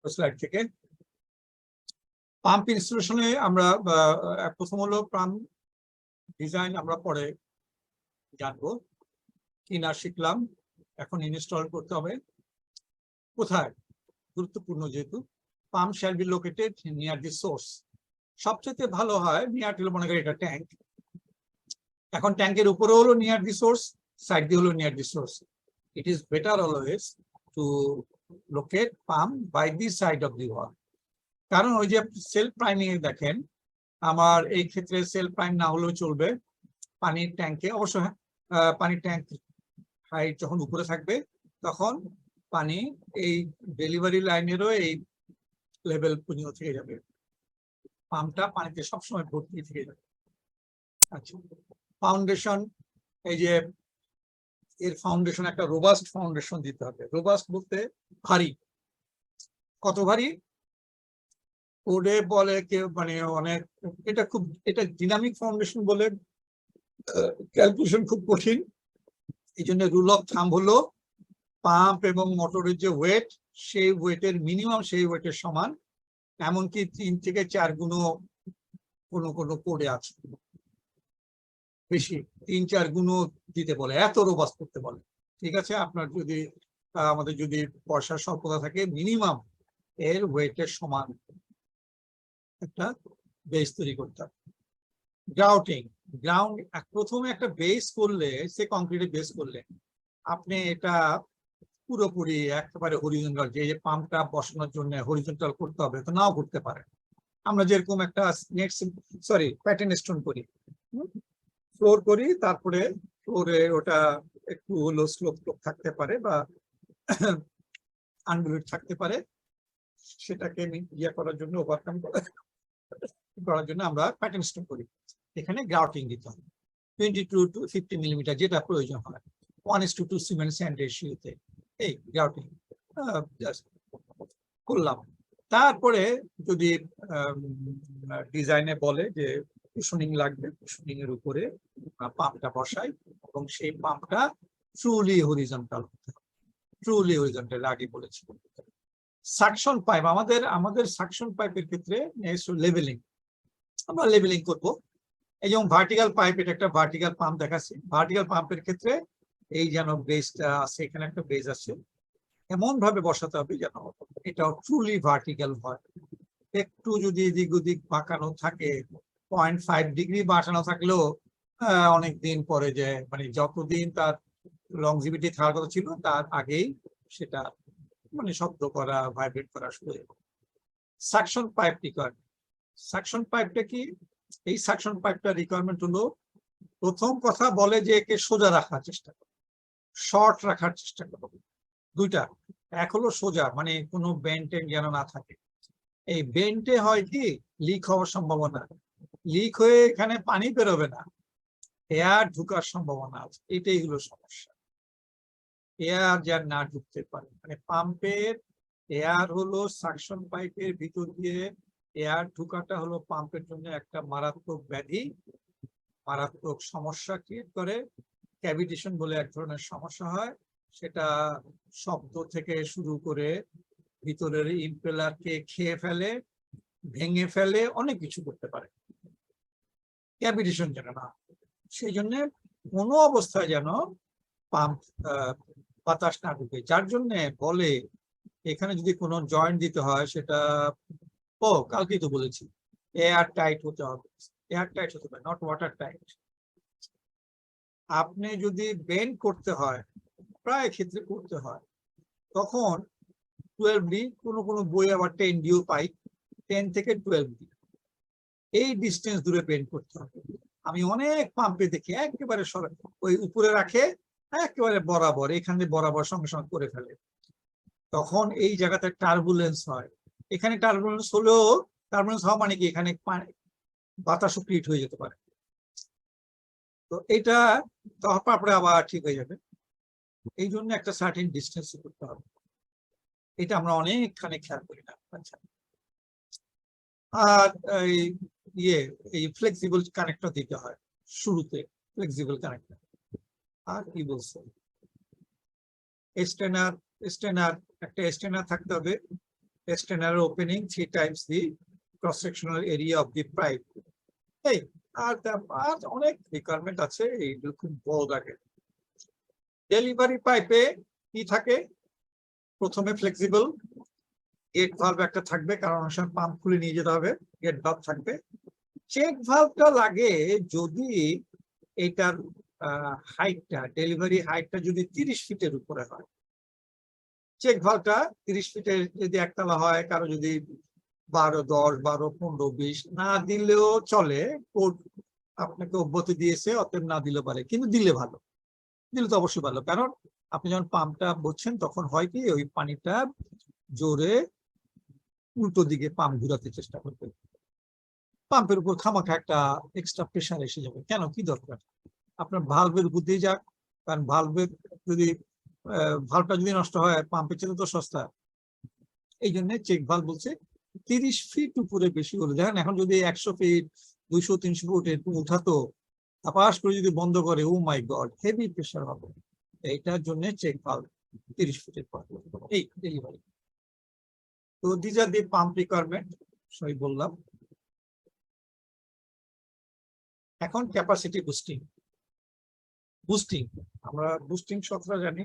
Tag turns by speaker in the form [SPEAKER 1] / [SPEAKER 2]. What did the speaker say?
[SPEAKER 1] Slide থেকে pump ইনস্টলেশনে আমরা প্রথম হলো পাম্প ডিজাইন আমরা পরে জানবো কিনা শিখলাম, এখন ইনস্টল করতে হবে। কোথায় গুরুত্বপূর্ণ, যেহেতু pump shall be located near the source. সবচেয়ে ভালো হয় নিয়ার হলো মনে করি এটা ট্যাঙ্ক, এখন ট্যাঙ্কের উপরে হলো নিয়ার দি সোর্স, সাইড দিয়ে হলো near the source. It is better always to locate pump by the side of the wall. কারণ ওই যে সেলফ প্রাইমিং এ দেখেন, আমার এই ক্ষেত্রে সেলফ প্রাইম না হলেও চলবে। পানির ট্যাঙ্কে অবশ্য পানির ট্যাঙ্ক হাইট যখন উপরে থাকবে তখন পানি এই ডেলিভারি লাইনেরও এই লেভেল পর্যন্ত থেকে যাবে, পাম্পটা পানিতে সবসময় ভর্তি থেকে যাবে। আচ্ছা, ফাউন্ডেশন, এই যে এর ফাউন্ডেশন একটা রোবাস্ট ফাউন্ডেশন দিতে হবে। রোবাস্ট বলতে ভারী। কত ভারী ওরে বলে কেউ, মানে অনেক, এটা ডিনামিক ফাউন্ডেশন বলে, ক্যালকুলেশন খুব কঠিন। এই জন্য রুল অফ থাম্ব হলো পাম্প এবং মোটরের যে ওয়েট, সেই ওয়েটের মিনিমাম সেই ওয়েটের সমান, এমনকি 3 থেকে 4 গুণও কোনো কোডে আছে, বেশি 3-4 গুণও দিতে বলে, এত রোবাস্ট করতে বলে। ঠিক আছে, আপনার যদি আমাদের যদি পয়সার স্বল্পতা থাকে, মিনিমাম এর ওয়েটের সমান একটা বেস তৈরি করতে হবে। গ্রাউটিং, গ্রাউন্ড প্রথমে একটা বেস করলে, সে কংক্রিটে বেস করলে আপনি এটা পুরোপুরি একেবারে হরিজন্টাল, যে পাম্পটা বসানোর জন্য হরিজন্টাল করতে হবে তো নাও করতে পারে। আমরা যেরকম একটা প্যাটার্ন স্টোন করি, ফ্লোর করি, তারপরে ফ্লোরে ওটা একটু হলো স্লোপ থাকতে পারে বা আনগুলেট থাকতে পারে, সেটাকে ইয়ে করার জন্য, ওভারকাম করার জন্য আমরা প্যাটার্ন স্টোন করি। এখানে গ্রাউটিং দিতে হবে 22 to 50 মিলিমিটার, যেটা প্রয়োজন হয় 1:2 সিমেন্ট স্যান্ড রেশিওতে। এই গ্রাউটিং করলাম। তারপরে যদি ডিজাইনে বলে যে কুশনিং লাগবে, কুশনিং এর উপরে পাম্পটা বসাই, এবং সেই পাম্পটা ট্রুলি হরিজন্টাল হতে হবে। ট্রুলি হরিজন্টাল আগে বলেছি। সাকশন পাইপ, আমাদের সাকশন পাইপের ক্ষেত্রে লেভেলিং, আমরা লেভেলিং করব। এই যেমন ভার্টিক্যাল পাইপ, এটা একটা ভার্টিক্যাল পাম্প দেখাচ্ছি। ভার্টিক্যাল পাম্পের ক্ষেত্রে এই যেন বেসটা আছে, এখানে একটা বেস আছে, এমন ভাবে বসাতে হবে যেন এটা ট্রুলি ভার্টিক্যাল হয়। একটু যদি এদিক ওদিক বাঁকানো থাকে, 0.5 ডিগ্রি বাঁকানো থাকলেও অনেক দিন পরে যে, মানে যতদিন তার লংজিভিটি থাকার কথা ছিল তার আগেই সেটা মানে শব্দ করা, ভাইব্রেট করা শুরু হয়ে যাবে। সাকশন পাইপ রিকোয়ারমেন্ট, সাকশন পাইপটা কি? এই সাকশন পাইপটা রিকোয়ারমেন্ট হলো, প্রথম কথা বলে যে একে সোজা রাখার চেষ্টা করো, শর্ট রাখার চেষ্টা করো। দুইটা, এক হলো সোজা, মানে কোনো বেন্টেন যেন না থাকে। এই বেন্টে হয় কি, লিক হওয়ার সম্ভাবনা, লিক হয়ে এখানে পানি বেরোবে না, এয়ার ঢুকার সম্ভাবনা আছে। এটাই হলো সমস্যা, এয়ার যেন না ঢুকতে পারে। মানে পাম্পের এয়ার হলো সাকশন পাইপের ভিতর দিয়ে এয়ার ঢুকাটা হলো পাম্পের জন্য একটা মারাত্মক ব্যাধি, মারাত্মক সমস্যা ক্রিয়েট করে। ক্যাভিটেশন বলে এক ধরনের সমস্যা হয়, সেটা শব্দ থেকে শুরু করে ভিতরের ইম্পেলারকে খেয়ে ফেলে, ভেঙে ফেলে, অনেক কিছু করতে পারে। ক্যাভিটেশন যেন না, সেই জন্য কোনো অবস্থায় যেন পাম্প বাতাস না ঢুকে। যার জন্য বলে এখানে যদি কোনো জয়েন্ট দিতে হয়, সেটা কালকেই তো বলেছি, এয়ার টাইট হতে হবে। এয়ার টাইট হতে হবে, নট ওয়াটার টাইট। আপনি যদি বেন্ড করতে হয়, প্রায় ক্ষেত্রে করতে হয়, তখন 12D, কোনো বই আবার 10Dও পাই, 10 থেকে 12D এই ডিস্টেন্স দূরে বেন্ড করতে হবে। আমি অনেক পাম্পে দেখি একেবারে ওই উপরে রাখে, একেবারে বরাবর, এখানে বরাবর সঙ্গে সঙ্গে করে ফেলে। তখন এই জায়গাতে টার্বুলেন্স হয়। এখানে টার্বুলেন্স হলেও, টার্বুলেন্স হওয়া মানে কি, এখানে বাতাসও ক্রিয়েট হয়ে যেতে পারে। তো এটা তারপরে আবার ঠিক হয়ে যাবে। এই জন্য একটা সার্টেন ডিস্টেন্স করতে হবে, এটা আমরা অনেকখানি খেয়াল করি না। আচ্ছা, আর এই ফ্লেক্সিবল কানেক্টর দিতে হয় শুরুতে, ফ্লেক্সিবল কানেক্টর। আর কি বলছে, স্টেনার একটা স্টেনার থাকতে হবে, external opening 3 times the cross sectional area of the pipe এই আর অনেক রিকোয়ারমেন্ট আছে এইগুলো খুব বড় থাকে ডেলিভারি পাইপে কি থাকে প্রথমে ফ্লেক্সিবল গেট ভালভ একটা থাকবে কারণ অনেক সময় পাম্প খুলে নিয়ে যেতে হবে গেট ভালভ থাকবে চেক ভালভটা লাগে যদি এটার হাইটটা ডেলিভারি হাইটটা যদি 30 ফিটের উপরে হয় চেক ভালভটা 30 ফিটের যদি একতলা হয় কারো যদি 12, 10, 12, 15, 20 না দিলেও চলে কোড আপনাকে অব্যাহতি দিয়েছে অতএব না দিলে পারে কিন্তু দিলে ভালো দিলে তো অবশ্যই ভালো কারণ আপনি যখন পাম্পটা বলছেন তখন হয় কি ওই পানিটা জোরে উল্টো দিকে পাম্প ঘুরাতে চেষ্টা করবে পাম্পের উপর খামাখা একটা এক্সট্রা প্রেশার এসে যাবে কেন কি দরকার আপনার ভালভের উপর দিয়ে যাক কারণ ভালভের যদি ভালভটা যদি নষ্ট হয় পাম্পের চেয়ে তো সস্তা এই জন্য চেক ভালভ বলছে 30 ফিট উপরে বেশি হলে দেখেন এখন যদি 100 ফিট 200, 300 ফুট এরকম উঠাতো আপাস করে যদি বন্ধ করে ও মাই গড হেভি প্রেশার হবে এইটার জন্য চেক ভালভ 30 ফিটের পর এই ডেলিভারি তো this are the pump requirement সই বললাম এখন ক্যাপাসিটি বুস্টিং আমরা বুস্টিং সূত্র জানি